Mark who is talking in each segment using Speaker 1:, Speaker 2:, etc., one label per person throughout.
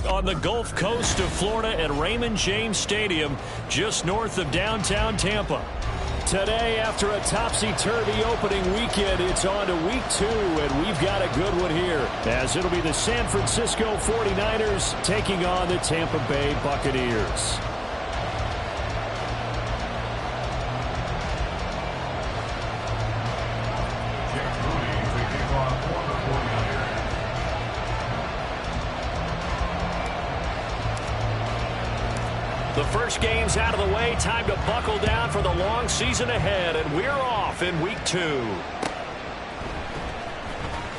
Speaker 1: on the Gulf Coast of Florida at Raymond James Stadium, just north of downtown Tampa. Today, after a topsy-turvy opening weekend, it's on to week 2, and we've got a good one here, as it'll be the San Francisco 49ers taking on the Tampa Bay Buccaneers. The first game's out of the way. Time to buckle down for the long season ahead, and we're off in week 2.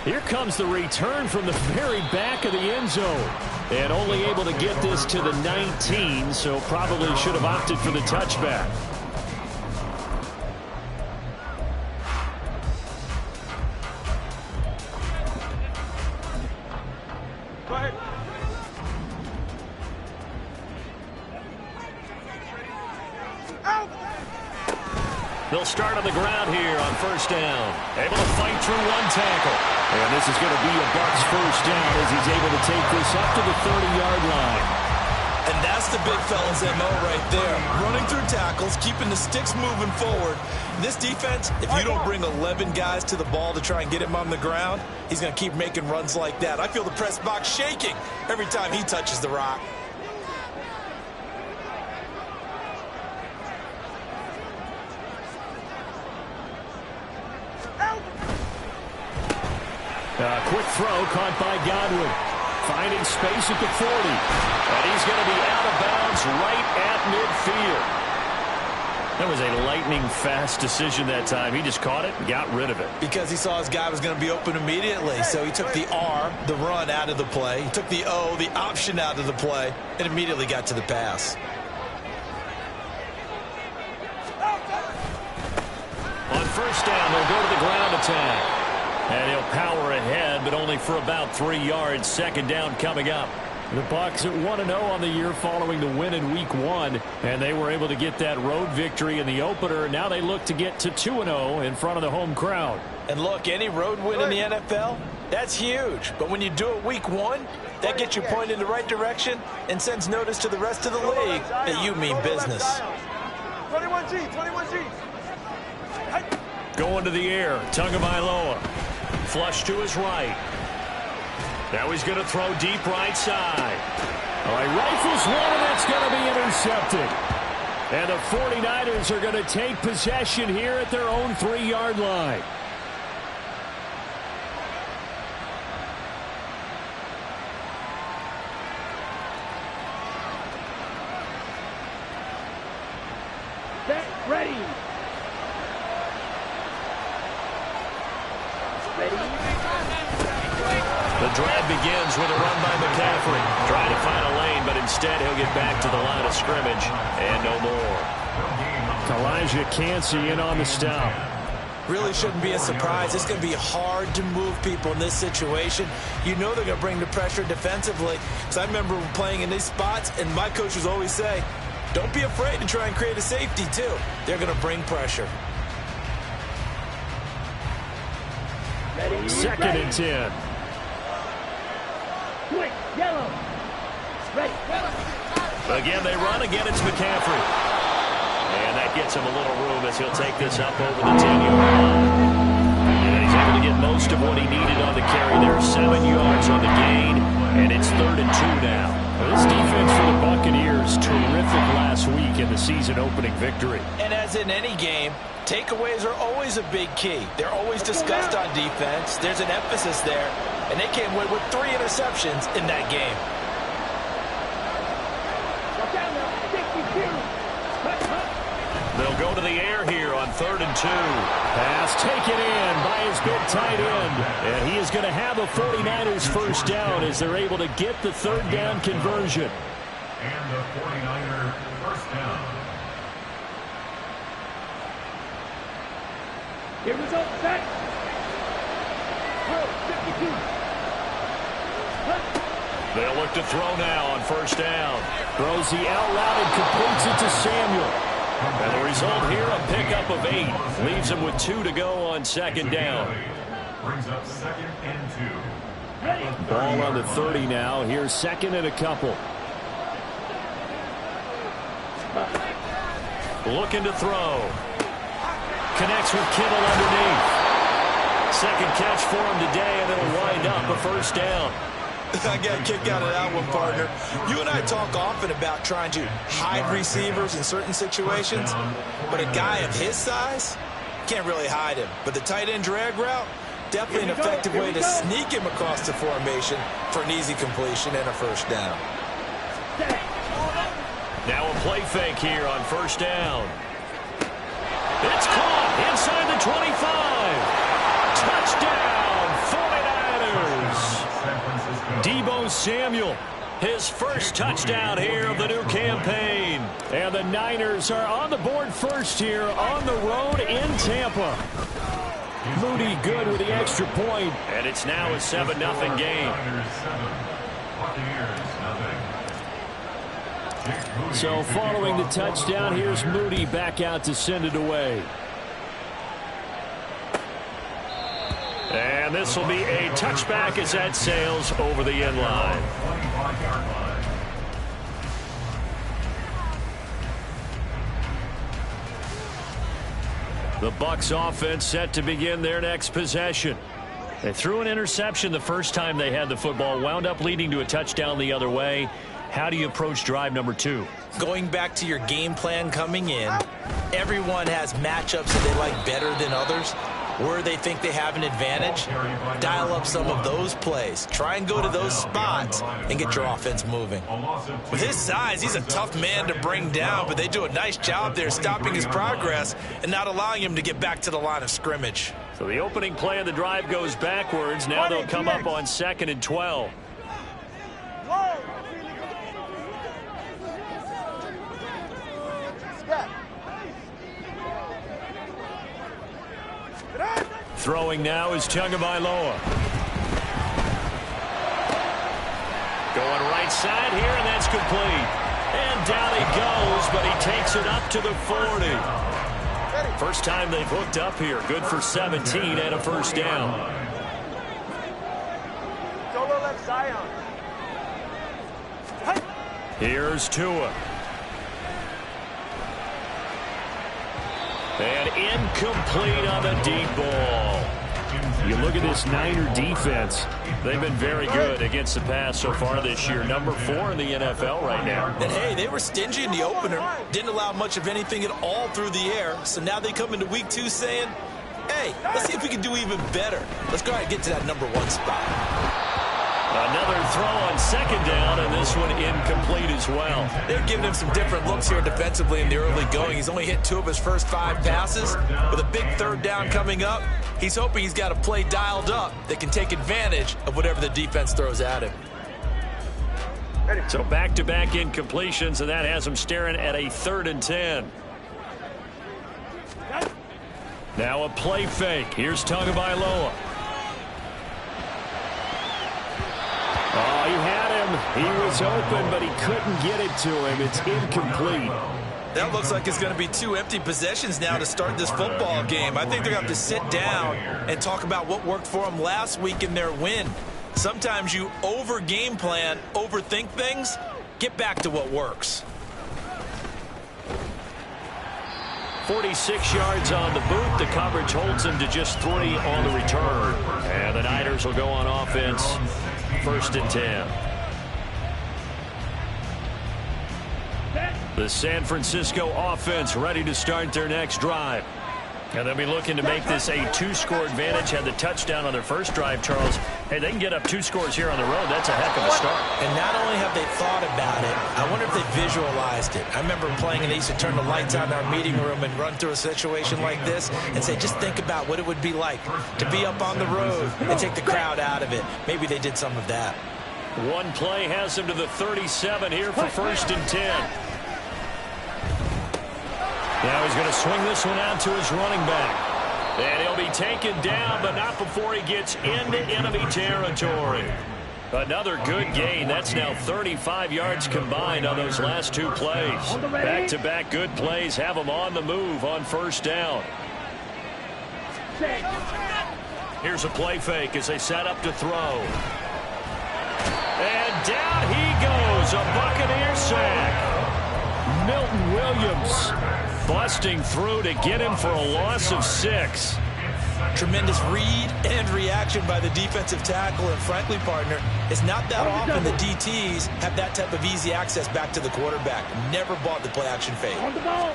Speaker 1: Here comes the return from the very back of the end zone. And only able to get this to the 19, so probably should have opted for the touchback.
Speaker 2: Go ahead.
Speaker 1: They'll start on the ground here on first down. Able to fight through one tackle. And this is going to be a Bucs first down as he's able to take this up to the 30-yard line.
Speaker 3: And that's the big fella's MO right there. Running through tackles, keeping the sticks moving forward. This defense, if you don't bring 11 guys to the ball to try and get him on the ground, he's going to keep making runs like that. I feel the press box shaking every time he touches the rock.
Speaker 1: Quick throw caught by Godwin. Finding space at the 40. And he's going to be out of bounds right at midfield. That was a lightning-fast decision that time. He just caught it and got rid of it.
Speaker 3: Because he saw his guy was going to be open immediately. So he took the R, the run, out of the play. He took the O, the option, out of the play, and immediately got to the pass.
Speaker 1: On first down, they'll go to the ground attack. And he'll power ahead, but only for about 3 yards. Second down coming up. The Bucs at 1-0 on the year following the win in week 1. And they were able to get that road victory in the opener. Now they look to get to 2-0 in front of the home crowd.
Speaker 3: And look, any road win in the NFL, that's huge. But when you do it week 1, that gets you pointed in the right direction and sends notice to the rest of the league that you mean business.
Speaker 2: 21G, 21G.
Speaker 1: Going to the air, Tagovailoa. Flush to his right. Now he's going to throw deep right side. All right, rifles one, and that's going to be intercepted. And the 49ers are going to take possession here at their own 3-yard line.
Speaker 2: Set, ready.
Speaker 1: The drive begins with a run by McCaffrey. Trying to find a lane, but instead he'll get back to the line of scrimmage and no more. Elijah Cansey in on the stop.
Speaker 3: Really shouldn't be a surprise. It's going to be hard to move people in this situation. You know they're going to bring the pressure defensively. Because I remember playing in these spots, and my coaches always say, don't be afraid to try and create a safety, too. They're going to bring pressure.
Speaker 1: Second and 10.
Speaker 2: Quick, yellow. Ready.
Speaker 1: Again, they run. Again, it's McCaffrey. And that gets him a little room as he'll take this up over the 10-yard line. And he's able to get most of what he needed on the carry there. 7 yards on the gain, and it's 3rd and 2 now. Well, this defense for the Buccaneers, terrific last week in the season-opening victory.
Speaker 3: And as in any game, takeaways are always a big key. They're always discussed on defense. There's an emphasis there. And they came away with 3 interceptions in that game.
Speaker 1: They'll go to the air here on 3rd and 2. Pass taken in by his big tight end. And he is going to have a 49ers first down as they're able to get the 3rd down conversion.
Speaker 4: And the 49er first down.
Speaker 2: Here we go, set. 52.
Speaker 1: They'll look to throw now on first down. Throws the out route and completes it to Samuel. And the result here, a pickup of 8. Leaves him with 2 to go on second down.
Speaker 4: Brings up 2nd and 2.
Speaker 1: Ball on the 30 now. Here's second and a couple. Looking to throw. Connects with Kittle underneath. Second catch for him today, and it'll wind up a first down.
Speaker 3: I got a kick out of that one, partner. You and I talk often about trying to hide receivers in certain situations, but a guy of his size can't really hide him. But the tight end drag route, definitely an effective way to sneak him across the formation for an easy completion and a first down.
Speaker 1: Now a play fake here on first down. It's caught inside the 25. Touchdown, 49ers. Deebo Samuel, his first touchdown here of the new campaign. And the Niners are on the board first here on the road in Tampa. Moody good with the extra point, and it's now a 7-0 game. So following the touchdown, here's Moody back out to send it away. And this will be a touchback as that sails over the end line. The Bucs offense set to begin their next possession. They threw an interception the first time they had the football, wound up leading to a touchdown the other way. How do you approach drive number 2?
Speaker 3: Going back to your game plan coming in, everyone has matchups that they like better than others. Where they think they have an advantage, dial up some of those plays. Try and go to those spots and get your offense moving. With his size, he's a tough man to bring down, but they do a nice job there stopping his progress and not allowing him to get back to the line of scrimmage.
Speaker 1: So the opening play of the drive goes backwards. Now they'll come up on 2nd and 12. Throwing now is Tagovailoa. Going right side here, and that's complete. And down he goes, but he takes it up to the 40. First time they've hooked up here. Good for 17 and a first down. Here's Tua. And incomplete on the deep ball. You look at this Niner defense. They've been very good against the pass so far this year. Number 4 in the NFL right now.
Speaker 3: And, hey, they were stingy in the opener. Didn't allow much of anything at all through the air. So now they come into week 2 saying, hey, let's see if we can do even better. Let's go ahead and get to that number 1 spot.
Speaker 1: Another throw on 2nd down, and this one incomplete as well.
Speaker 3: They're giving him some different looks here defensively in the early going. He's only hit 2 of his first 5 passes. With a big 3rd down coming up, he's hoping he's got a play dialed up that can take advantage of whatever the defense throws at him.
Speaker 1: So back-to-back incompletions, and that has him staring at a 3rd and 10. Now a play fake. Here's Tagovailoa. Oh, he had him. He was open, but he couldn't get it to him. It's incomplete.
Speaker 3: That looks like it's going to be 2 empty possessions now to start this football game. I think they're going to have to sit down and talk about what worked for them last week in their win. Sometimes you over-game plan, overthink things. Get back to what works.
Speaker 1: 46 yards on the boot. The coverage holds him to just 3 on the return. And the Niners will go on offense. 1st and 10. The San Francisco offense ready to start their next drive. And they'll be looking to make this a 2-score advantage. Had the touchdown on their first drive, Charles. Hey, they can get up 2 scores here on the road. That's a heck of a start.
Speaker 3: And not only have they thought about it, I wonder if they visualized it. I remember playing and they used to turn the lights on in our meeting room and run through a situation like this and say, just think about what it would be like to be up on the road and take the crowd out of it. Maybe they did some of that.
Speaker 1: One play has him to the 37 here for 1st and 10. Now he's going to swing this one out to his running back. And he'll be taken down, but not before he gets into enemy territory. Another good gain. That's now 35 yards combined on those last 2 plays. Back-to-back good plays have him on the move on 1st down. Here's a play fake as they set up to throw. down he goes. A Buccaneer sack. Milton Williams busting through to get him for a loss of 6.
Speaker 3: Tremendous read and reaction by the defensive tackle. And frankly, partner, it's not that often the DTs have that type of easy access back to the quarterback. Never bought the play action fake.
Speaker 2: On the ball.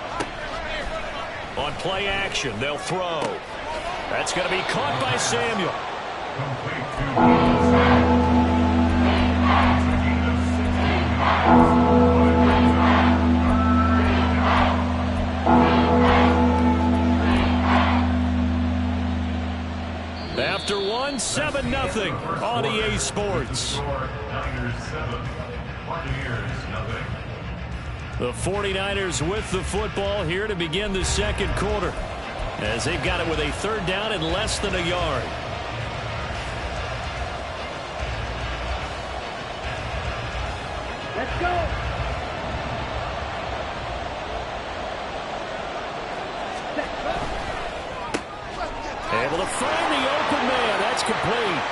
Speaker 1: On play action, they'll throw. That's going to be caught by Samuel. After 1, 7-0 on EA Sports. The 49ers with the football here to begin the second quarter, as they've got it with a 3rd down and less than a yard.
Speaker 2: Let's go.
Speaker 1: Able to find the open man. That's complete.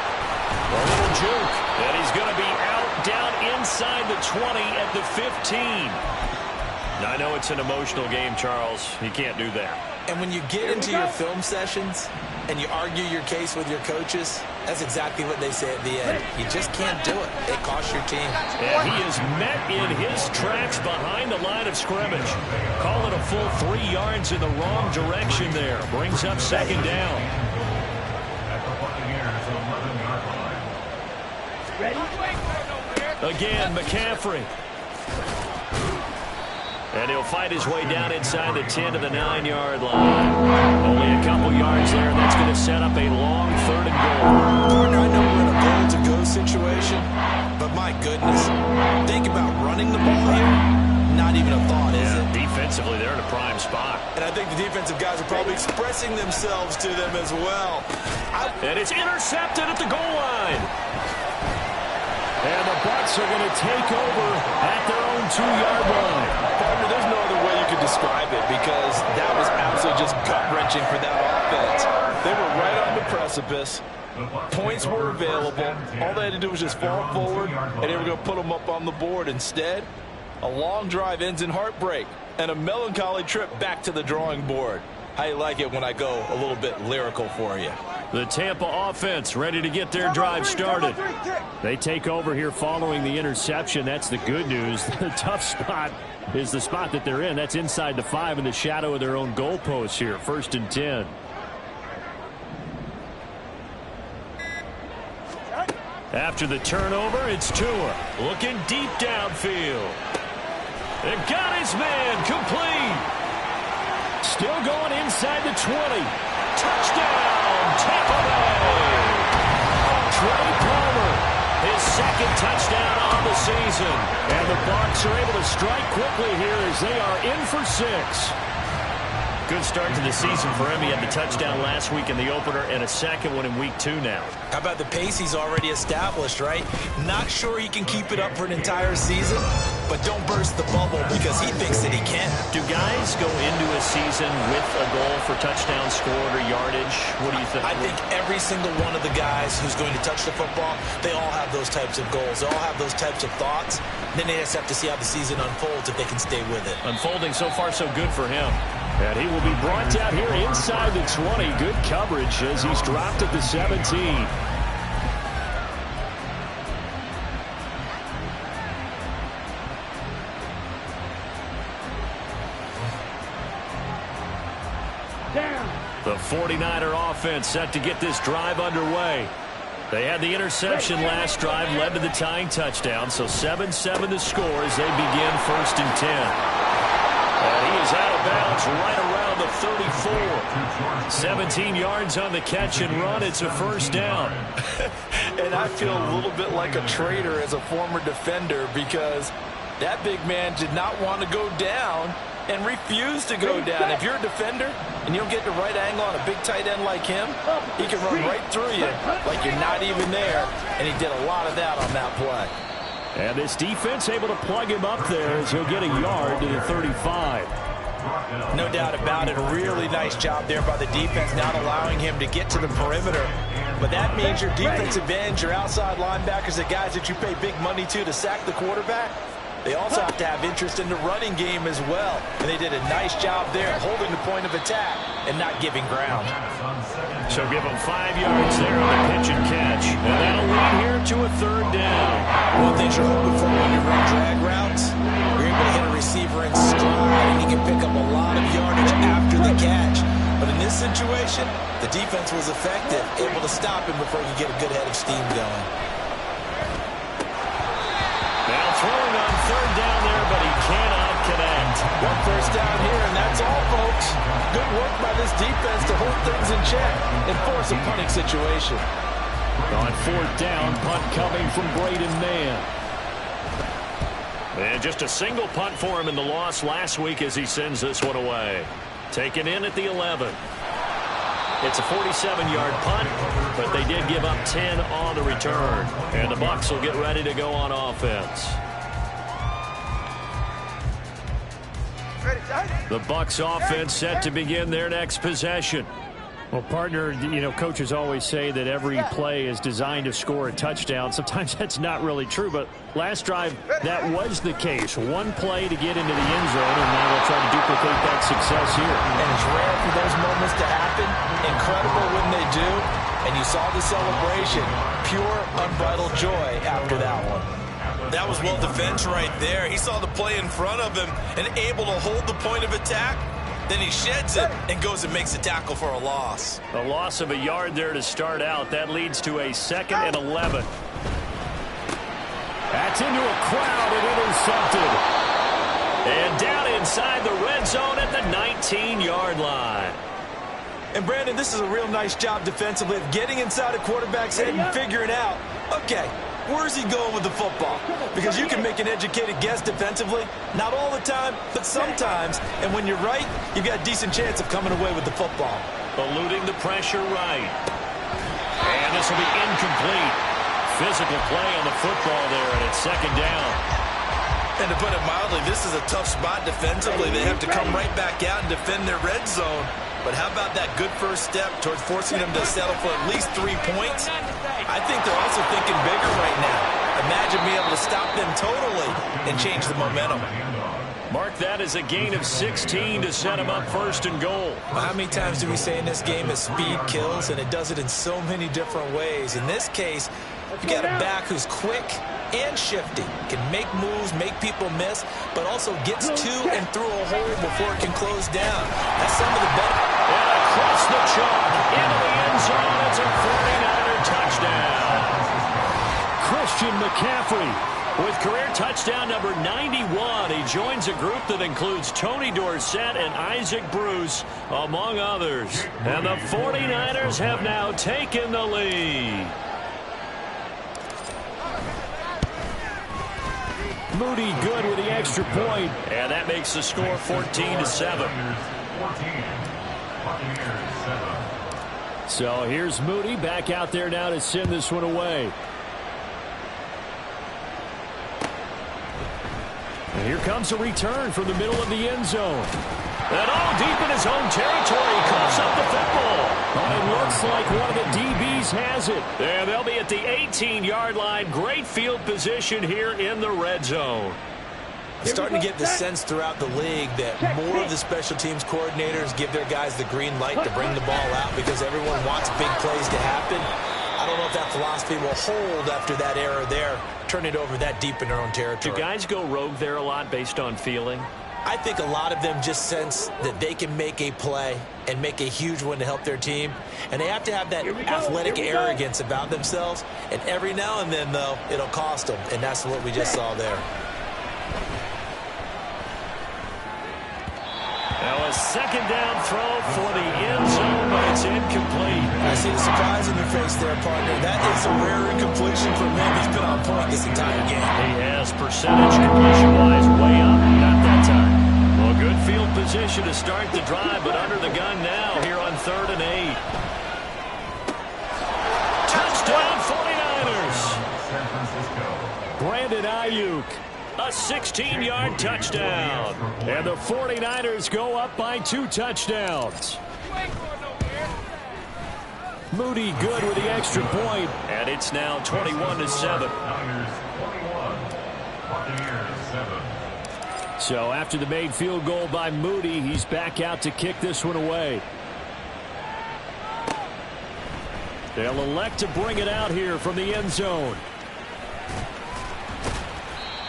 Speaker 1: A little juke. And he's going to be out down inside the 20 at the 15. I know it's an emotional game, Charles. You can't do that.
Speaker 3: And when you get into your film sessions and you argue your case with your coaches, that's exactly what they say at the end. You just can't do it. It costs your team.
Speaker 1: And he is met in his tracks behind the line of scrimmage. Call it a full 3 yards in the wrong direction there. Brings up 2nd down.
Speaker 2: Ready?
Speaker 1: Again, McCaffrey. And he'll fight his way down inside the 10 to the 9-yard line. Only a couple yards there, and that's going to set up a long 3rd and goal.
Speaker 3: Partner, I know we're in a goal-to-go situation, but my goodness, think about running the ball here. Not even a thought, is it?
Speaker 1: Defensively, they're in a prime spot.
Speaker 3: And I think the defensive guys are probably expressing themselves to them as well.
Speaker 1: And it's intercepted at the goal line. And the Bucs are going to take over at their own 2-yard line.
Speaker 5: Partner, there's no other way you could describe it, because that was absolutely just gut-wrenching for that offense. They were right on the precipice. Points were available. All they had to do was just fall forward, and they were going to put them up on the board. Instead, a long drive ends in heartbreak and a melancholy trip back to the drawing board. How you like it when I go a little bit lyrical for you?
Speaker 1: The Tampa offense ready to get their drive started. They take over here following the interception. That's the good news. The tough spot is the spot that they're in. That's inside the 5 in the shadow of their own goalposts here. 1st and 10. After the turnover, it's Tua looking deep downfield. And got his man complete. Still going inside the 20. Touchdown, Tampa Bay. Trey Palmer, his 2nd touchdown on the season. And the Bucs are able to strike quickly here as they are in for 6. Good start to the season for him. He had the touchdown last week in the opener and a 2nd one in week 2 now.
Speaker 3: How about the pace he's already established, right? Not sure he can keep it up for an entire season, but don't burst the bubble because he thinks that he can.
Speaker 1: Do guys go into a season with a goal for touchdown scored or yardage? What do you think?
Speaker 3: I think every single one of the guys who's going to touch the football, they all have those types of goals. They all have those types of thoughts. Then they just have to see how the season unfolds if they can stay with it.
Speaker 1: Unfolding so far so good for him. And he will be brought down here inside the 20. Good coverage as he's dropped at the 17. The 49er offense set to get this drive underway. They had the interception last drive, led to the tying touchdown, so 7-7 the score as they begin 1st and 10. And he is out of bounds right around the 34. 17 yards on the catch and run. It's a 1st down.
Speaker 5: And I feel a little bit like a traitor as a former defender, because that big man did not want to go down and refused to go down. If you're a defender and you don't get the right angle on a big tight end like him, he can run right through you like you're not even there, and he did a lot of that on that play.
Speaker 1: And this defense able to plug him up there as he'll get a yard to the 35.
Speaker 3: No doubt about it. A really nice job there by the defense, not allowing him to get to the perimeter. But that means your defensive ends, your outside linebackers, the guys that you pay big money to sack the quarterback, they also have to have interest in the running game as well. And they did a nice job there holding the point of attack and not giving ground.
Speaker 1: So give them 5 yards there on the pitch and catch. And that'll lead here to a 3rd down.
Speaker 3: One thing you're hoping for when you run drag routes, you're able to hit a receiver in stride and he can pick up a lot of yardage after the catch. But in this situation, the defense was effective, able to stop him before he could get a good head of steam going.
Speaker 1: Now throwing on 3rd down there, but he cannot connect.
Speaker 3: 1 first down here, and that's all, folks. Good work by this defense to hold things in check and force a punting situation.
Speaker 1: On 4th down, punt coming from Braden Mann. And just a single punt for him in the loss last week as he sends this one away. Taken in at the 11. It's a 47-yard punt, but they did give up 10 on the return. And the Bucs will get ready to go on offense. The Bucs offense set to begin their next possession.
Speaker 6: Well, partner, you know, coaches always say that every play is designed to score a touchdown. Sometimes that's not really true, but last drive, that was the case. One play to get into the end zone, and now they'll try to duplicate that success here.
Speaker 3: And it's rare for those moments to happen. Incredible when they do. And you saw the celebration. Pure, unbridled joy after that one. That was well defense right there. He saw the play in front of him and able to hold the point of attack. Then he sheds it and goes and makes a tackle for a loss.
Speaker 1: A loss of a yard there to start out. That leads to a 2nd and 11. That's into a crowd and intercepted. And down inside the red zone at the 19-yard line.
Speaker 3: And Brandon, this is a real nice job defensively of getting inside a quarterback's head and figuring out, okay, where's he going with the football? Because you can make an educated guess defensively. Not all the time, but sometimes. And when you're right, you've got a decent chance of coming away with the football.
Speaker 1: Eluding the pressure right. And this will be incomplete. Physical play on the football there, and it's 2nd down.
Speaker 3: And to put it mildly, this is a tough spot defensively. They have to come right back out and defend their red zone. But how about that good first step towards forcing them to settle for at least 3 points? I think they're also thinking bigger right now. Imagine being able to stop them totally and change the momentum.
Speaker 1: Mark that as a gain of 16 to set them up 1st and goal.
Speaker 3: Well, how many times do we say in this game that speed kills, and it does it in so many different ways? In this case, you got a back who's quick and shifty, can make moves, make people miss, but also gets to and through a hole before it can close down. That's some of the benefit.
Speaker 1: And across the chalk, into the end zone, it's a 49er touchdown. Christian McCaffrey with career touchdown number 91. He joins a group that includes Tony Dorsett and Isaac Bruce, among others. And the 49ers have now taken the lead. Moody good with the extra point, and that makes the score 14-7. So here's Moody back out there now to send this one away. And here comes a return from the middle of the end zone. And all deep in his own territory, coughs up the football. Oh, it looks like one of the DBs has it. And they'll be at the 18-yard line. Great field position here in the red zone.
Speaker 3: Starting to get the sense throughout the league that more of the special teams coordinators give their guys the green light to bring the ball out because everyone wants big plays to happen. I don't know if that philosophy will hold after that error there. Turn it over that deep in their own territory.
Speaker 1: Do guys go rogue there a lot based on feeling?
Speaker 3: I think a lot of them just sense that they can make a play and make a huge one to help their team. And they have to have that athletic arrogance about themselves. And every now and then, though, it'll cost them. And that's what we just saw there.
Speaker 1: Now a second down throw for the end zone, but it's incomplete.
Speaker 3: I see the surprise in your face there, partner. That is a rare incompletion for him. He's been on point this entire game.
Speaker 1: He has percentage completion-wise way up. Not that time. Well, good field position to start the drive, but under the gun now here on 3rd and 8. Touchdown 49ers. Brandon Ayuk A 16-yard touchdown.
Speaker 6: And the 49ers go up by 2 touchdowns. Moody good with the extra point.
Speaker 1: And it's now 21-7.
Speaker 4: Niners 21. Buccaneers 7.
Speaker 6: So after the made field goal by Moody, he's back out to kick this one away. They'll elect to bring it out here from the end zone.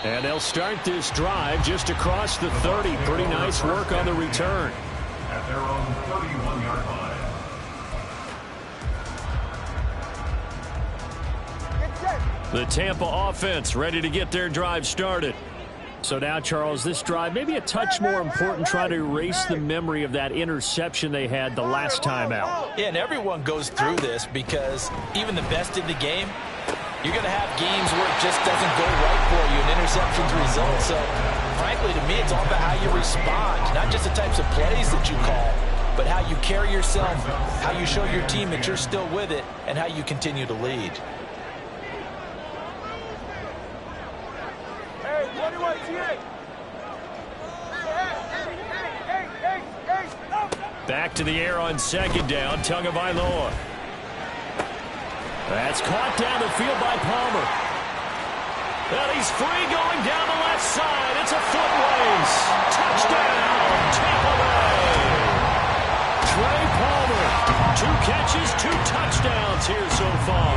Speaker 6: And they'll start this drive just across the 30. Pretty nice work on the return.
Speaker 4: At their own 31-yard line.
Speaker 6: The Tampa offense ready to get their drive started. So now, Charles, this drive maybe a touch more important, trying to erase the memory of that interception they had the last time out.
Speaker 3: Yeah, and everyone goes through this because even the best in the game, you're going to have games where it just doesn't go right for you, and interceptions result. So, frankly, to me, it's all about how you respond, not just the types of plays that you call, but how you carry yourself, how you show your team that you're still with it, and how you continue to lead.
Speaker 6: Back to the air on second down, Tagovailoa. That's caught down the field by Palmer.
Speaker 1: And he's free going down the left side. It's a foot race. Touchdown, Tampa Bay.
Speaker 6: Trey Palmer.
Speaker 1: 2 catches, 2 touchdowns here so far.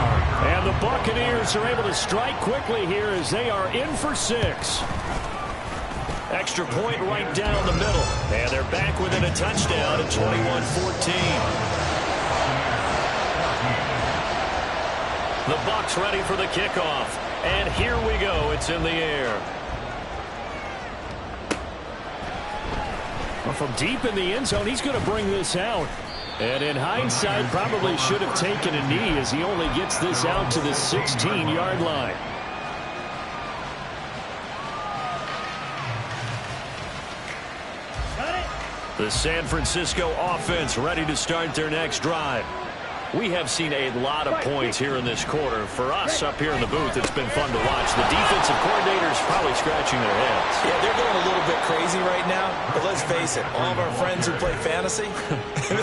Speaker 6: And the Buccaneers are able to strike quickly here as they are in for 6.
Speaker 1: Extra point right down the middle. And they're back within a touchdown at 21-14. The Bucs ready for the kickoff. And here we go. It's in the air.
Speaker 6: Well, from deep in the end zone, he's going to bring this out. And in hindsight, probably should have taken a knee as he only gets this out to the 16-yard line.
Speaker 1: The San Francisco offense ready to start their next drive. We have seen a lot of points here in this quarter. For us up here in the booth, it's been fun to watch. The defensive coordinators probably scratching their heads.
Speaker 3: Yeah, they're going a little bit crazy right now, but let's face it, all of our friends who play fantasy,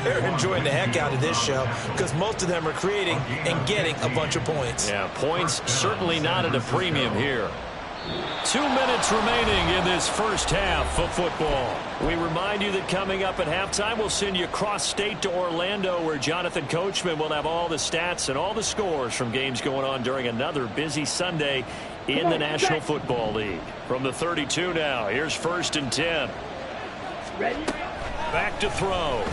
Speaker 3: they're enjoying the heck out of this show because most of them are creating and getting a bunch of points.
Speaker 1: Yeah, points certainly not at a premium here.
Speaker 6: 2 minutes remaining in this first half of football.
Speaker 1: We remind you that coming up at halftime, we'll send you cross-state to Orlando, where Jonathan Coachman will have all the stats and all the scores from games going on during another busy Sunday in the National Football League. From the 32 now, here's 1st and 10.
Speaker 2: Ready?
Speaker 1: Back to throw.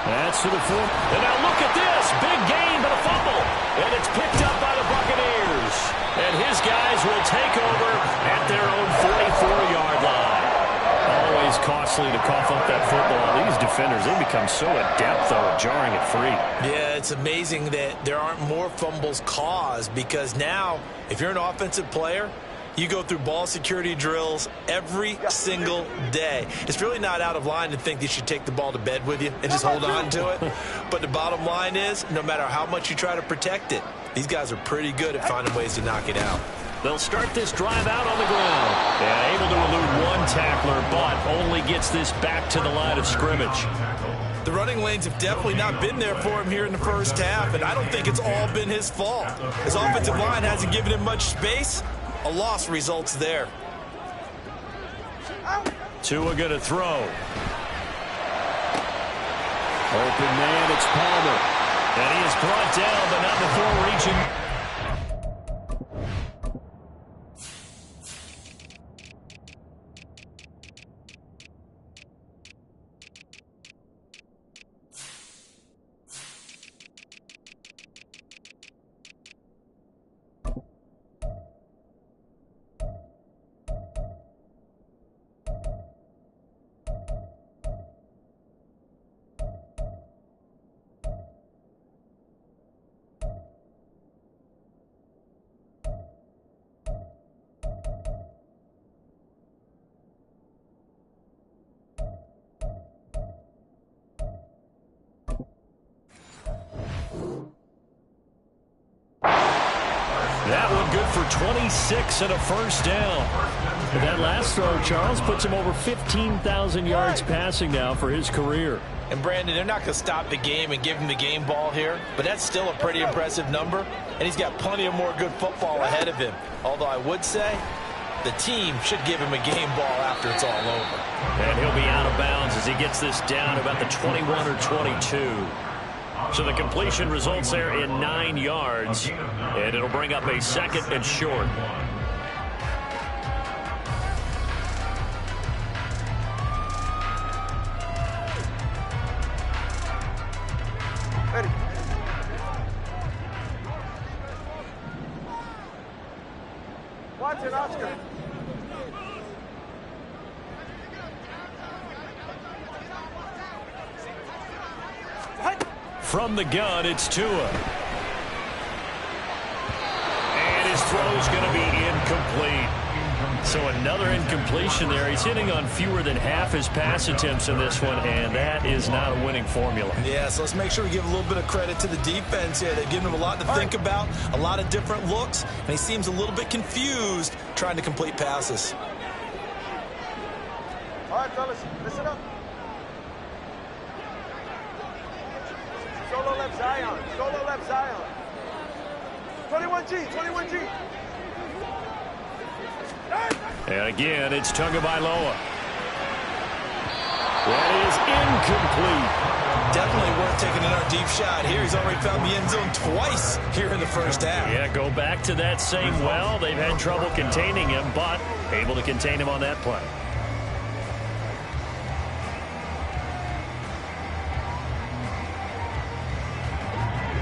Speaker 6: That's to the 4.
Speaker 1: And now look at this. Big gain, but a fumble. And it's picked up by the Buccaneers. And his guys will take over at their own 44-yard line.
Speaker 6: Always costly to cough up that football. These defenders, they become so adept, though, at jarring it free.
Speaker 3: Yeah, it's amazing that there aren't more fumbles caused because now, if you're an offensive player, you go through ball security drills every single day. It's really not out of line to think you should take the ball to bed with you and just hold on to it. But the bottom line is, no matter how much you try to protect it, these guys are pretty good at finding ways to knock it out.
Speaker 1: They'll start this drive out on the ground. And able to elude one tackler, but only gets this back to the line of scrimmage.
Speaker 3: The running lanes have definitely not been there for him here in the first half, and I don't think it's all been his fault. His offensive line hasn't given him much space. A loss results there.
Speaker 1: Tua going to throw.
Speaker 6: Open man, it's Palmer.
Speaker 1: And he is brought down, but not before reaching. for 26 and a first down.
Speaker 6: That last throw, Charles, puts him over 15,000 yards passing now for his career.
Speaker 3: And, Brandon, they're not going to stop the game and give him the game ball here, but that's still a pretty impressive number, and he's got plenty of more good football ahead of him. Although I would say the team should give him a game ball after it's all over.
Speaker 1: And he'll be out of bounds as he gets this down about the 21 or 22. So the completion results there in 9 yards, and it'll bring up a second and short.
Speaker 7: Ready. Watch it, Oscar.
Speaker 1: From the gun, it's Tua. And his throw's going to be incomplete. So another incompletion there. He's hitting on fewer than half his pass attempts in this one, and that is not a winning formula.
Speaker 3: Yeah, so let's make sure we give a little bit of credit to the defense here. They've given him a lot to think about, a lot of different looks, and he seems a little bit confused trying to complete passes.
Speaker 7: All right, fellas, listen up. Solo left Zion. Solo left Zion. 21G, 21G.
Speaker 1: And again, it's Tagovailoa. That is incomplete.
Speaker 3: Definitely worth taking another deep shot here. He's already found the end zone twice here in the first half.
Speaker 1: Yeah, go back to that same well. They've had trouble containing him, but able to contain him on that play.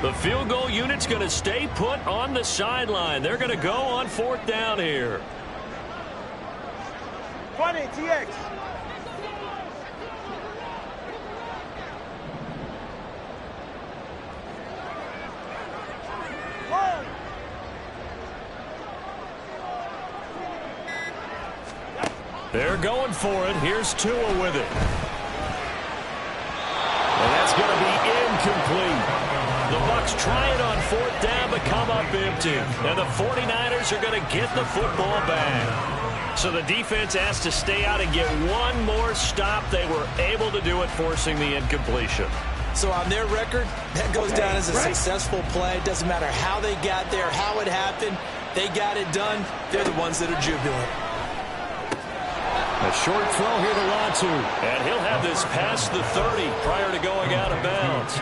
Speaker 1: The field goal unit's going to stay put on the sideline. They're going to go on 4th down here.
Speaker 7: 20, TX. Whoa.
Speaker 1: They're going for it. Here's Tua with it. And that's going to be incomplete. The Bucs try it on 4th down, but come up empty. And the 49ers are going to get the football back. So the defense asked to stay out and get one more stop. They were able to do it, forcing the incompletion.
Speaker 3: So on their record, that goes down as a successful play. It doesn't matter how they got there, how it happened. They got it done. They're the ones that are jubilant.
Speaker 1: A short throw here to Latu. And he'll have this past the 30 prior to going out of bounds.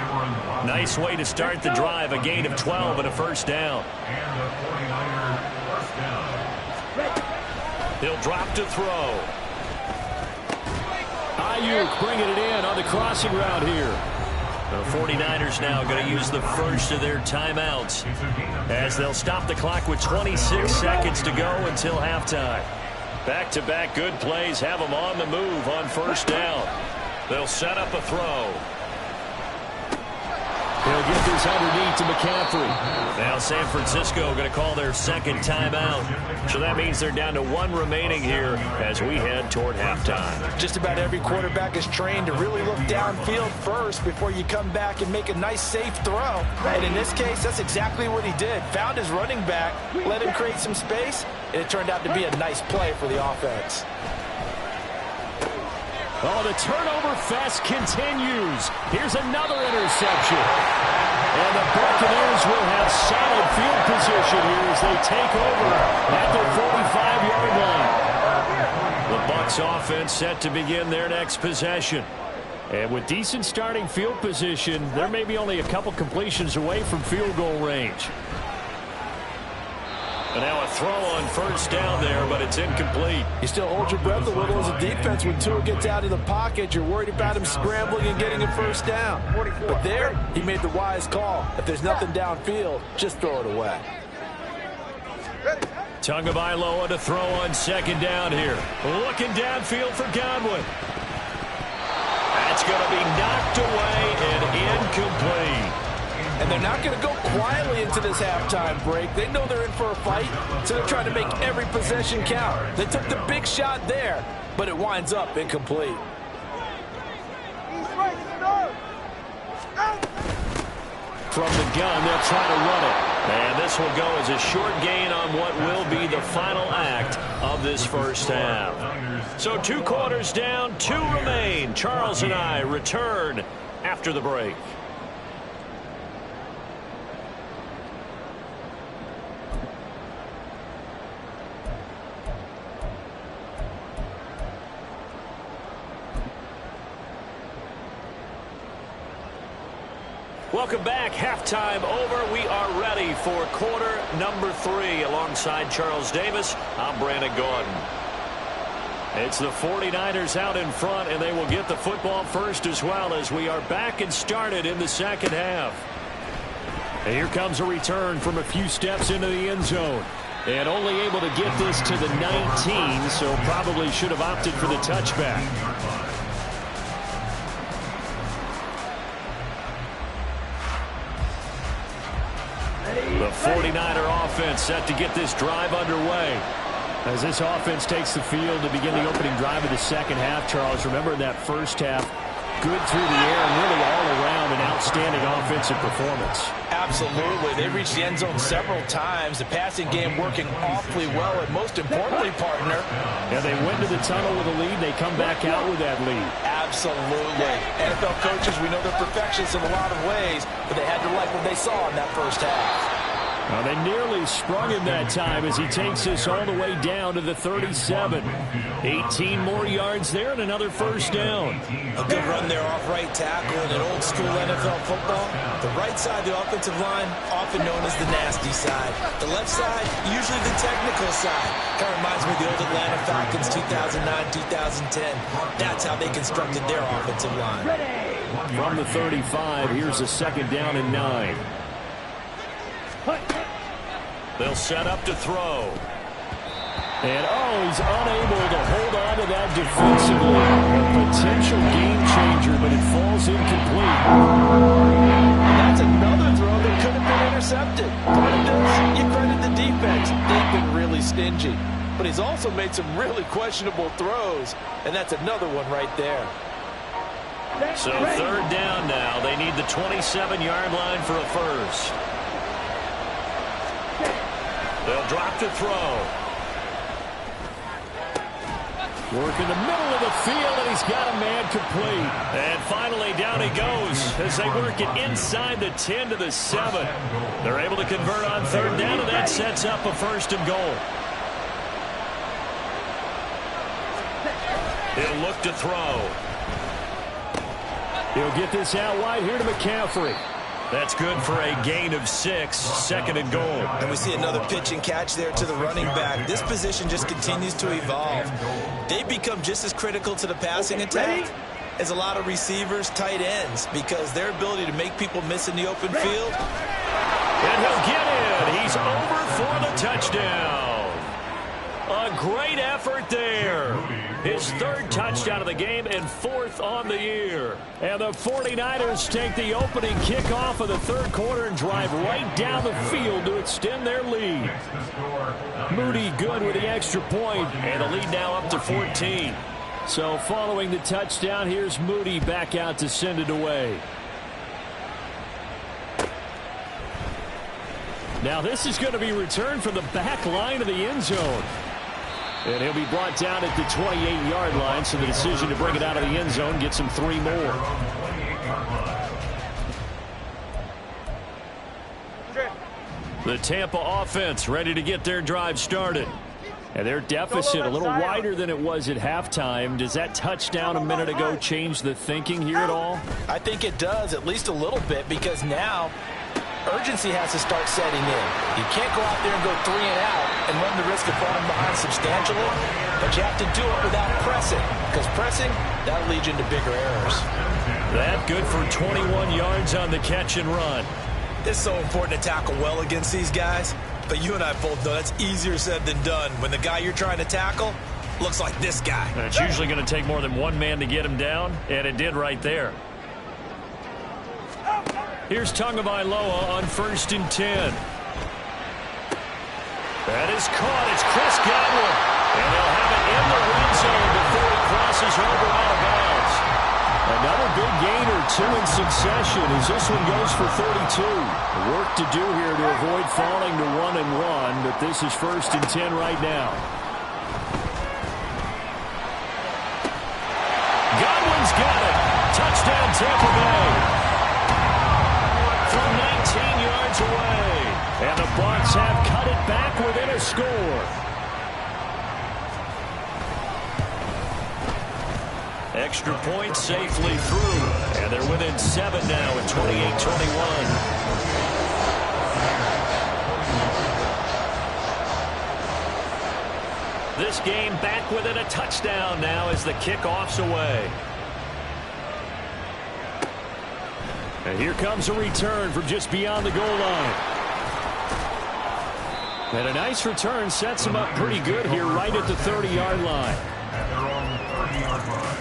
Speaker 1: Nice way to start the drive. A gain of 12 and a first down.
Speaker 4: And the 49ers first down.
Speaker 1: He'll drop to throw. Ayuk bringing it in on the crossing route here. The 49ers now going to use the first of their timeouts as they'll stop the clock with 26 seconds to go until halftime. Back-to-back good plays have them on the move on 1st down. They'll set up a throw. He'll get this underneath to McCaffrey. Now San Francisco going to call their second timeout. So that means they're down to 1 remaining here as we head toward halftime.
Speaker 3: Just about every quarterback is trained to really look downfield first before you come back and make a nice, safe throw. And in this case, that's exactly what he did. Found his running back, let him create some space, and it turned out to be a nice play for the offense.
Speaker 6: Oh, the turnover fest continues. Here's another interception. And the Buccaneers will have solid field position here as they take over at their 45-yard line. The Bucs offense set to begin their next possession. And with decent starting field position, there may be only a couple completions away from field goal range.
Speaker 1: And now a throw on 1st down there, but it's incomplete.
Speaker 3: You still hold your breath a little as a defense when Tua gets out of the pocket. You're worried about him scrambling and getting a 1st down. But there, he made the wise call. If there's nothing downfield, just throw it away.
Speaker 1: Tagovailoa to throw on 2nd down here. Looking downfield for Godwin. That's going to be knocked away and incomplete.
Speaker 3: And they're not going to go quietly into this halftime break. They know they're in for a fight, so they're trying to make every possession count. They took the big shot there, but it winds up incomplete.
Speaker 6: From the gun, they'll try to run it.
Speaker 1: And this will go as a short gain on what will be the final act of this first half. So 2 quarters down, 2 remain. Charles and I return after the break. Welcome back. Halftime over. We are ready for quarter number 3. Alongside Charles Davis, I'm Brandon Gordon. It's the 49ers out in front, and they will get the football first as well as we are back and started in the second half. And here comes a return from a few steps into the end zone. And only able to get this to the 19, so probably should have opted for the touchback. The 49er offense set to get this drive underway. As this offense takes the field to begin the opening drive of the second half, Charles, remember in that first half, good through the air and really all around an outstanding offensive performance.
Speaker 3: Absolutely. They reached the end zone several times. The passing game working awfully well, and most importantly, partner.
Speaker 6: Yeah, they went to the tunnel with a lead. They come back out with that lead.
Speaker 3: Absolutely. NFL coaches, we know they're perfectionists in a lot of ways, but they had to like what they saw in that first half.
Speaker 6: Well, they nearly sprung him that time as he takes us all the way down to the 37. 18 more yards there and another first down.
Speaker 3: A good run there off right tackle in an old school NFL football. The right side of the offensive line, often known as the nasty side. The left side, usually the technical side. Kind of reminds me of the old Atlanta Falcons 2009-2010. That's how they constructed their offensive line.
Speaker 6: From the 35, here's a second down and 9.
Speaker 1: They'll set up to throw.
Speaker 6: And, he's unable to hold on to that defensively. A potential game changer, but it falls incomplete.
Speaker 3: That's another throw that could have been intercepted. Part of this, you credit the defense. They've been really stingy. But he's also made some really questionable throws, and that's another one right there.
Speaker 1: So third down now. They need the 27-yard line for a first. They'll drop to throw.
Speaker 6: Work in the middle of the field, and he's got a man complete.
Speaker 1: And finally, down he goes as they work it inside the 10 to the 7. They're able to convert on third down, and that sets up a first and goal. He'll look to throw.
Speaker 6: He'll get this out wide here to McCaffrey.
Speaker 1: That's good for a gain of 6, second and goal.
Speaker 3: And we see another pitch and catch there to the running back. This position just continues to evolve. They become just as critical to the passing attack as a lot of receivers, tight ends, because their ability to make people miss in the open field.
Speaker 1: And he'll get in. He's over for the touchdown. A great effort there. His third touchdown of the game and 4th on the year. And the 49ers take the opening kickoff of the third quarter and drive right down the field to extend their lead. Moody good with the extra point, and the lead now up to 14. So following the touchdown, here's Moody back out to send it away. Now this is going to be returned from the back line of the end zone. And he'll be brought down at the 28-yard line, so the decision to bring it out of the end zone gets him 3 more. The Tampa offense ready to get their drive started. And their deficit a little wider than it was at halftime. Does that touchdown a minute ago change the thinking here at all?
Speaker 3: I think it does, at least a little bit, because now urgency has to start setting in. You can't go out there and go 3 and out and run the risk of falling behind substantially, but you have to do it without pressing, because pressing, that'll lead you into bigger errors.
Speaker 1: That good for 21 yards on the catch and run.
Speaker 3: It's so important to tackle well against these guys, but you and I both know that's easier said than done when the guy you're trying to tackle looks like this guy.
Speaker 1: And it's usually going to take more than one man to get him down, and it did right there. Here's Tagovailoa on 1st and 10. That is caught. It's Chris Godwin. And they'll have it in the red zone before he crosses over out of bounds.
Speaker 6: Another big gain or two in succession as this one goes for 32. Work to do here to avoid falling to 1-1, but this is 1st and 10 right now. Godwin's got it. Touchdown, Tampa Bay. From 19 yards away. And the Bucs have cut it back within a score. Extra point safely through. And they're within 7 now at 28-21. This game back within a touchdown now as the kickoff's away. And here comes a return from just beyond the goal line. And a nice return sets him up pretty good here right at the 30-yard line.
Speaker 4: At their own 30-yard line.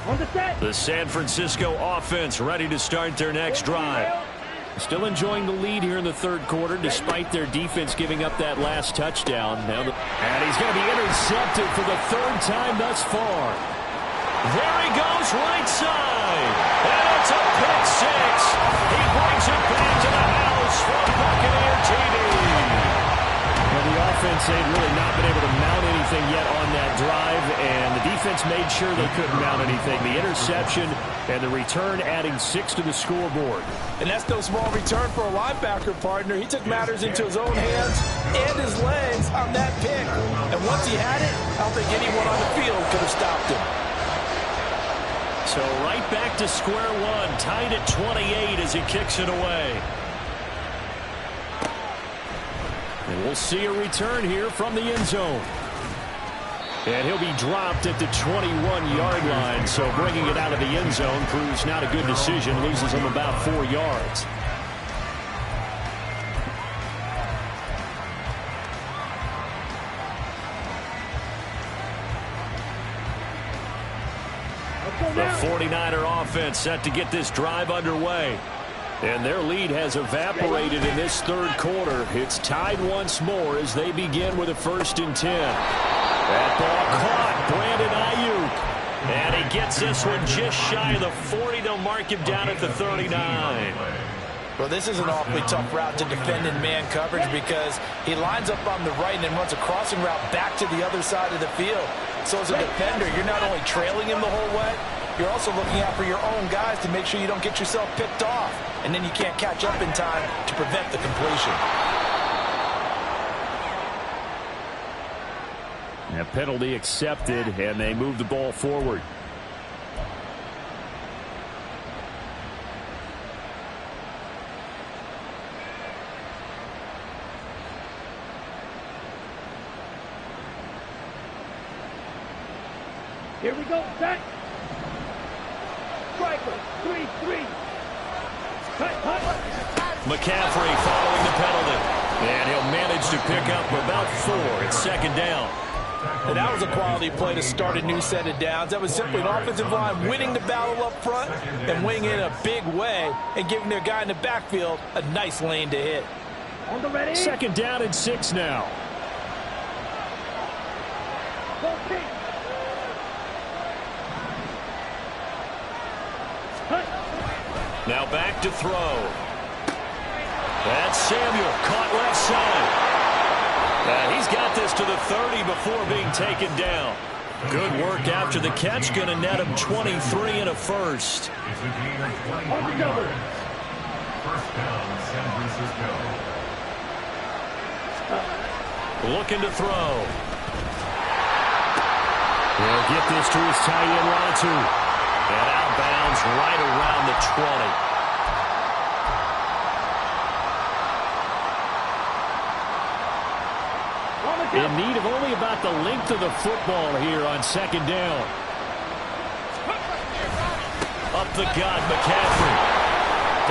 Speaker 2: On the set.
Speaker 6: The San Francisco offense ready to start their next drive. Still enjoying the lead here in the third quarter despite their defense giving up that last touchdown. And he's going to be intercepted for the 3rd time thus far. There he goes right side. And it's a pick six. He brings it back to the house for a Buccaneer TD. Well, the offense had really not been able to mount anything yet on that drive, and the defense made sure they couldn't mount anything. The interception and the return adding 6 to the scoreboard.
Speaker 3: And that's no small return for a linebacker, partner. He took matters into his own hands and his legs on that pick. And once he had it, I don't think anyone on the field could have stopped him.
Speaker 6: So right back to square one, tied at 28 as he kicks it away. And we'll see a return here from the end zone. And he'll be dropped at the 21-yard line, so bringing it out of the end zone proves not a good decision, loses him about 4 yards. The 49er offense set to get this drive underway. And their lead has evaporated in this third quarter. It's tied once more as they begin with a 1st and 10. That ball caught. Brandon Ayuk. And he gets this one just shy of the 40. They'll mark him down at the 39.
Speaker 3: Well, this is an awfully tough route to defend in man coverage because he lines up on the right and then runs a crossing route back to the other side of the field. So as a defender, you're not only trailing him the whole way, you're also looking out for your own guys to make sure you don't get yourself picked off. And then you can't catch up in time to prevent the completion.
Speaker 6: A penalty accepted, and they move the ball forward.
Speaker 2: Here we go, set. Striker, 3-3. Cut.
Speaker 6: McCaffrey following the penalty. And he'll manage to pick up about 4. It's 2nd down.
Speaker 3: And that was a quality play to start a new set of downs. That was simply an offensive line winning the battle up front and winning in a big way and giving their guy in the backfield a nice lane to hit.
Speaker 2: On the ready.
Speaker 6: 2nd down and 6 now.
Speaker 2: Go kick. Cut.
Speaker 6: Now back to throw. That's Samuel caught left side. He's got this to the 30 before being taken down. Good work after the catch. Going to net him 23 and a first.
Speaker 4: It's a gain of 23 yards. 1st down, San Francisco.
Speaker 6: Looking to throw. He'll get this to his tight end, Ratu. And outbounds right around the 20. In need of only about the length of the football here on 2nd down. Up the gut, McCaffrey.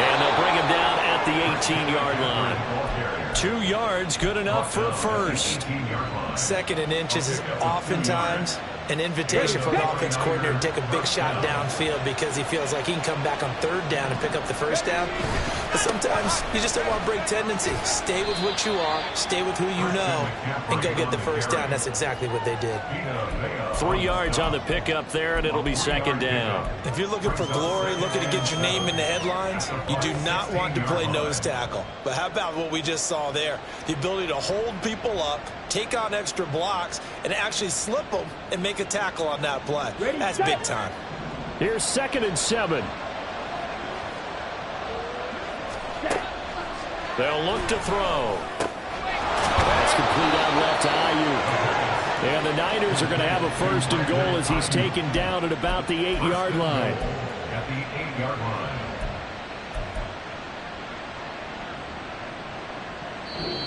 Speaker 6: And they'll bring him down at the 18-yard line. 2 yards, good enough for a first.
Speaker 3: 2nd and inches is oftentimes an invitation for an offense coordinator to take a big shot downfield because he feels like he can come back on third down and pick up the first down. But sometimes you just don't want to break tendency. Stay with what you are, stay with who you know, and go get the first down. That's exactly what they did.
Speaker 1: 3 yards on the pickup there, and it'll be second down.
Speaker 3: If you're looking for glory, looking to get your name in the headlines, you do not want to play nose tackle. But how about what we just saw there? The ability to hold people up, take on extra blocks, and actually slip them and make a tackle on that play. That's big time.
Speaker 6: Here's 2nd and 7. They'll look to throw. That's complete out left to Ayuk. And the Niners are going to have a 1st and goal as he's taken down at about the 8-yard line.
Speaker 4: At the 8-yard line.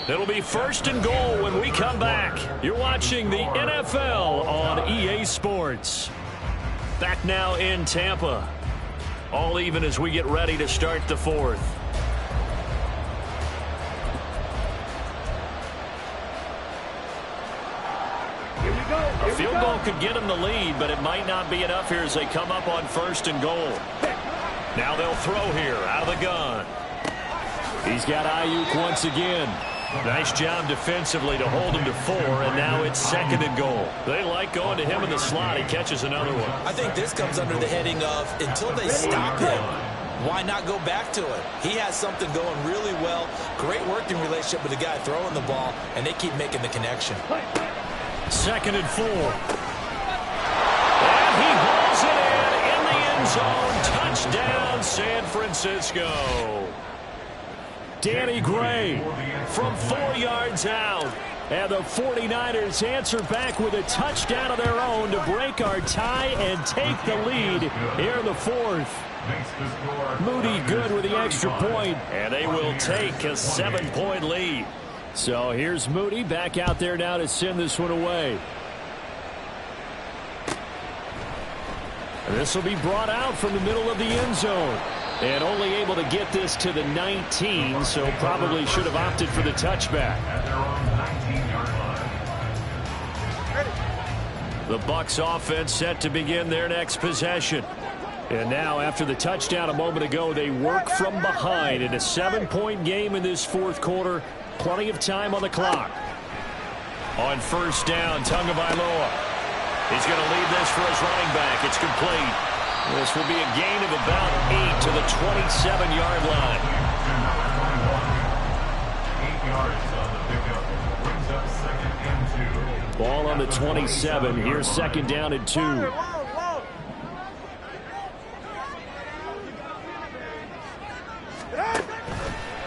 Speaker 1: It'll be 1st and goal when we come back. You're watching the NFL on EA Sports. Back now in Tampa. All even as we get ready to start the 4th. A field goal could get them the lead, but it might not be enough here as they come up on 1st and goal. Now they'll throw here out of the gun. He's got Ayuk once again. Nice job defensively to hold him to 4, and now it's 2nd and goal. They like going to him in the slot. He catches another one.
Speaker 3: I think this comes under the heading of until they stop him, why not go back to it? He has something going really well. Great working relationship with the guy throwing the ball, and they keep making the connection.
Speaker 1: 2nd and 4. And he hauls it in the end zone. Touchdown, San Francisco. Danny Gray from 4 yards out. And the 49ers answer back with a touchdown of their own to break our tie and take the lead here in the 4th. Moody good with the extra point, and they will take a 7-point lead. So here's Moody back out there now to send this one away. And this will be brought out from the middle of the end zone. And only able to get this to the 19, so probably should have opted for the touchback.
Speaker 4: At their own 19-yard line.
Speaker 1: The Bucs offense set to begin their next possession. And now after the touchdown a moment ago, they work from behind in a 7-point game in this 4th quarter. Plenty of time on the clock. On 1st down, Tagovailoa. He's going to lead this for his running back. It's complete. This will be a gain of about 8 to the 27-yard line.
Speaker 4: 8 yards on the pickup. Brings up 2nd and 2.
Speaker 1: Ball on the 27. Here's 2nd down and 2.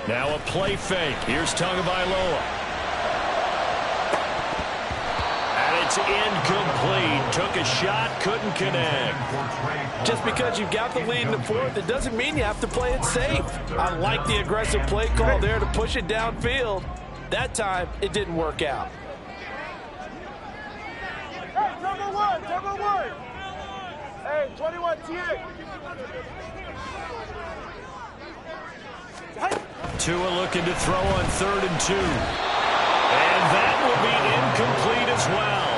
Speaker 1: Now a play fake. Here's Tagovailoa. And it's incomplete. Took a shot, couldn't connect.
Speaker 5: Just because you've got the lead in the 4th, it doesn't mean you have to play it safe. I like the aggressive play call there to push it downfield. That time, it didn't work out.
Speaker 7: Hey, number one. Hey, 21, TX.
Speaker 1: Tua looking to throw on 3rd and 2. And that will be incomplete as well.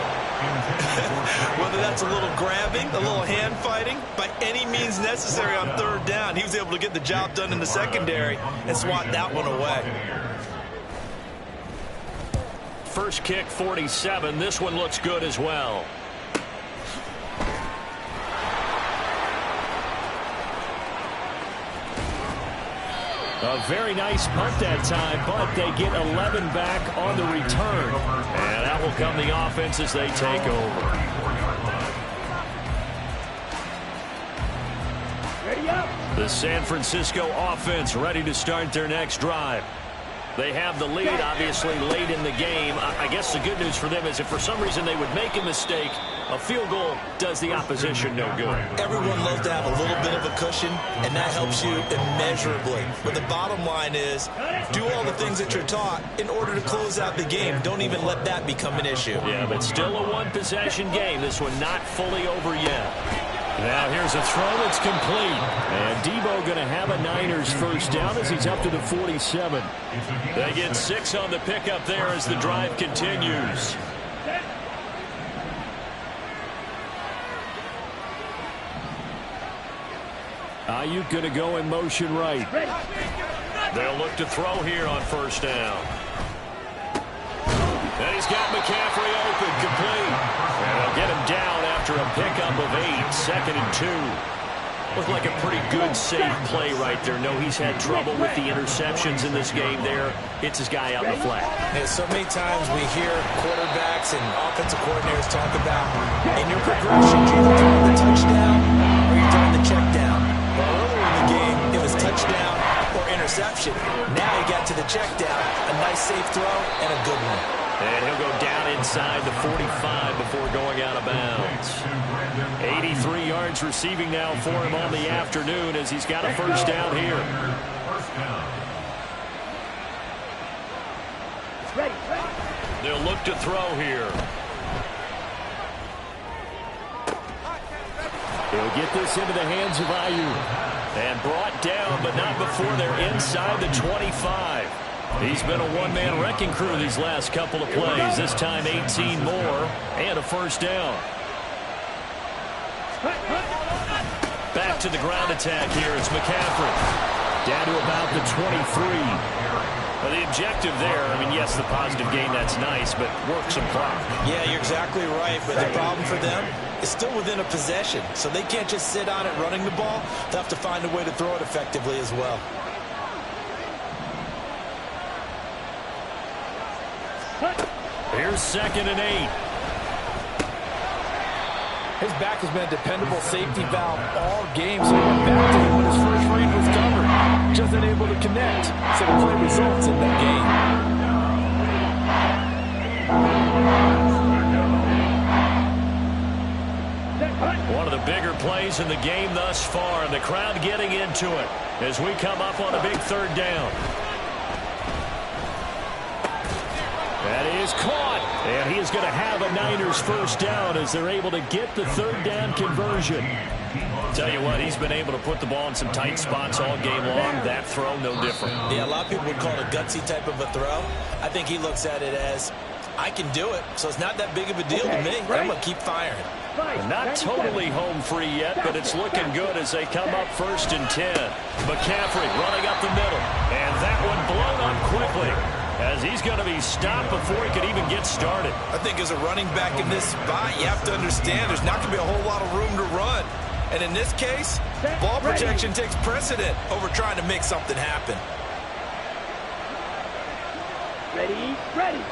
Speaker 3: Whether that's a little grabbing, a little hand fighting, by any means necessary on 3rd down, he was able to get the job done in the secondary and swat that one away.
Speaker 1: First kick, 47. This one looks good as well. A very nice punt that time, but they get 11 back on the return. And that will come the offense as they take over.
Speaker 2: Ready up.
Speaker 1: The San Francisco offense ready to start their next drive. They have the lead, obviously, late in the game. I guess the good news for them is if for some reason they would make a mistake, a field goal does the opposition no good.
Speaker 3: Everyone loves to have a little bit of a cushion, and that helps you immeasurably. But the bottom line is, do all the things that you're taught in order to close out the game. Don't even let that become an issue.
Speaker 1: Yeah, but still a one-possession game. This one not fully over yet. Now here's a throw that's complete. And Debo going to have a Niners first down as he's up to the 47. They get 6 on the pickup there as the drive continues.
Speaker 6: Ayuk going to go in motion right.
Speaker 1: They'll look to throw here on first down. And he's got McCaffrey open, complete. And they'll get him down after a pickup of 8, 2nd and 2. Looked like a pretty good, safe play right there. No, he's had trouble with the interceptions in this game there. Hits his guy out in the flat.
Speaker 3: Yeah, so many times we hear quarterbacks and offensive coordinators talk about, in your progression, you're either throwing the touchdown or you're throwing the check down. Well, earlier in the game, it was touchdown or interception. Now he got to the check down. A nice, safe throw and a good one.
Speaker 1: And he'll go down inside the 45 before going out of bounds.
Speaker 6: 83 yards receiving now for him on the afternoon as he's got a first down here.
Speaker 1: They'll look to throw here.
Speaker 6: He'll get this into the hands of Ayuk.
Speaker 1: And brought down, but not before they're inside the 25. He's been a one-man wrecking crew these last couple of plays. This time 18 more and a first down. Back to the ground attack here. It's McCaffrey.
Speaker 6: Down to about the 23.
Speaker 1: Well, the objective there, I mean, yes, the positive gain, that's nice, but work some clock.
Speaker 3: Yeah, you're exactly right, but the problem for them is still within a possession, so they can't just sit on it running the ball. They'll have to find a way to throw it effectively as well.
Speaker 6: Here's 2nd and 8.
Speaker 5: His back has been a dependable safety valve all game, so he went back to him when his first read was covered. Just unable to connect, so the play results in that game.
Speaker 1: One of the bigger plays in the game thus far, and the crowd getting into it as we come up on a big 3rd down.
Speaker 6: That is caught.
Speaker 1: And he is going to have a Niners first down as they're able to get the 3rd down conversion. Tell you what, he's been able to put the ball in some tight spots all game long. That throw, no different.
Speaker 3: Yeah, a lot of people would call it a gutsy type of a throw. I think he looks at it as, I can do it, so it's not that big of a deal to me. I'm going to keep firing.
Speaker 1: Not totally home free yet, but it's looking good as they come up 1st and 10. McCaffrey running up the middle. And that one blown up quickly, as he's going to be stopped before he could even get started.
Speaker 3: I think as a running back in this spot, you have to understand there's not going to be a whole lot of room to run. And in this case, ball protection takes precedent over trying to make something happen.
Speaker 2: Ready, ready.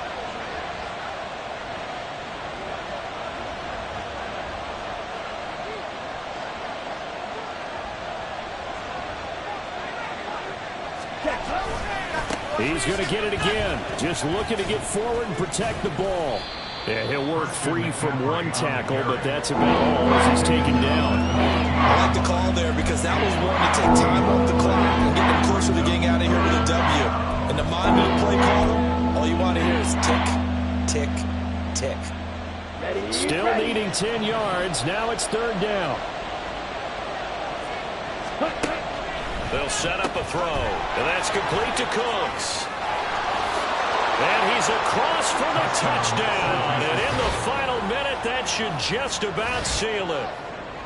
Speaker 6: He's going to get it again. Just looking to get forward and protect the ball. Yeah, he'll work free from one tackle, but that's about all as he's taken down.
Speaker 3: I like the call there because that was one to take time off the clock and get them closer to getting out of here with a W. And the mind-blowing play caller, all you want to hear is tick, tick, tick.
Speaker 6: Still needing 10 yards. Now it's 3rd down.
Speaker 1: They'll set up a throw, and that's complete to Cooks. And he's across for the touchdown. And in the final minute, that should just about seal it.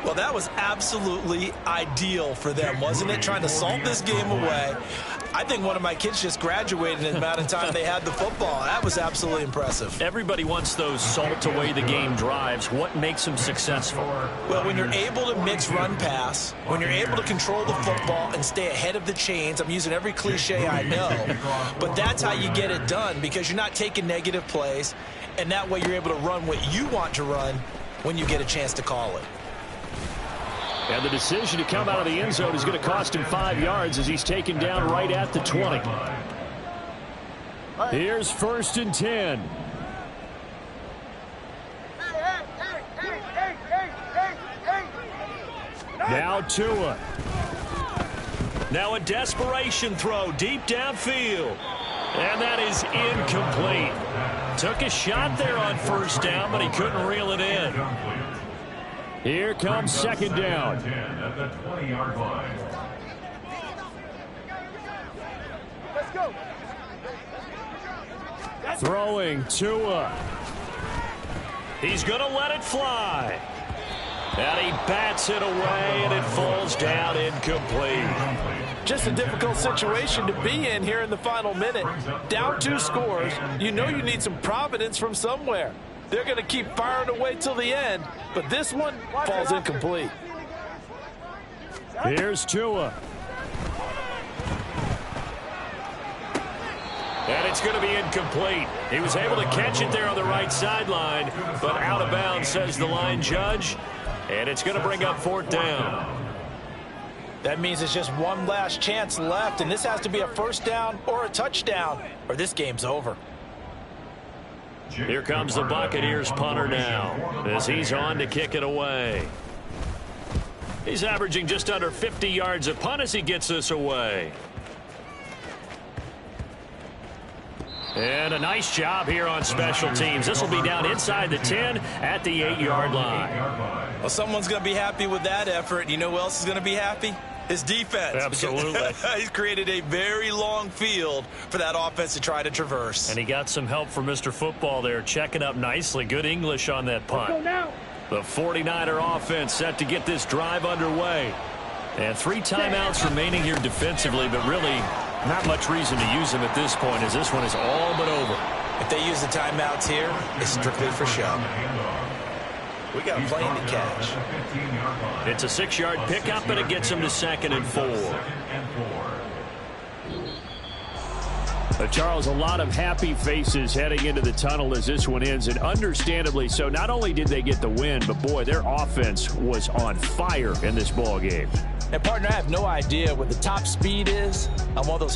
Speaker 3: Well, that was absolutely ideal for them, wasn't it? Trying to salt this game away. I think one of my kids just graduated in the amount of time they had the football. That was absolutely impressive.
Speaker 1: Everybody wants those salt-away-the-game drives. What makes them successful?
Speaker 3: Well, when you're able to mix run-pass, when you're able to control the football and stay ahead of the chains, I'm using every cliche I know, but that's how you get it done because you're not taking negative plays, and that way you're able to run what you want to run when you get a chance to call it.
Speaker 6: And the decision to come out of the end zone is going to cost him 5 yards as he's taken down right at the 20. Here's 1st and 10. Now Tua.
Speaker 1: Now a desperation throw deep downfield. And that is incomplete. Took a shot there on 1st down, but he couldn't reel it in.
Speaker 6: Here comes 2nd down.
Speaker 4: At the 20-yard line.
Speaker 7: Let's go.
Speaker 6: Throwing Tua.
Speaker 1: He's going to let it fly. And he bats it away, and it falls down incomplete.
Speaker 3: Just a difficult situation to be in here in the final minute. Down 2 scores, you know you need some providence from somewhere. They're going to keep firing away till the end, but this one falls incomplete.
Speaker 6: Here's Tua.
Speaker 1: And it's going to be incomplete. He was able to catch it there on the right sideline, but out of bounds, says the line judge. And it's going to bring up 4th down.
Speaker 3: That means it's just one last chance left, and this has to be a first down or a touchdown, or this game's over.
Speaker 1: Here comes the Buccaneers punter now, as he's on to kick it away. He's averaging just under 50 yards a punt as he gets this away. And a nice job here on special teams. This will be down inside the 10 at the 8-yard line.
Speaker 3: Well, someone's going to be happy with that effort. You know who else is going to be happy? His defense.
Speaker 6: Absolutely.
Speaker 3: He's created a very long field for that offense to try to traverse.
Speaker 6: And he got some help from Mr. Football there, checking up nicely. Good English on that punt.
Speaker 2: Go now.
Speaker 1: The 49er offense set to get this drive underway.
Speaker 6: And 3 timeouts remaining here defensively, but really not much reason to use them at this point, as this one is all but over.
Speaker 3: If they use the timeouts here, it's strictly for show. We got a plane to catch.
Speaker 1: It's a 6-yard pickup, and it gets him to 2nd and 4.
Speaker 6: Charles, a lot of happy faces heading into the tunnel as this one ends, and understandably so. Not only did they get the win, but boy, their offense was on fire in this ball game.
Speaker 3: And partner, I have no idea what the top speed is on one of those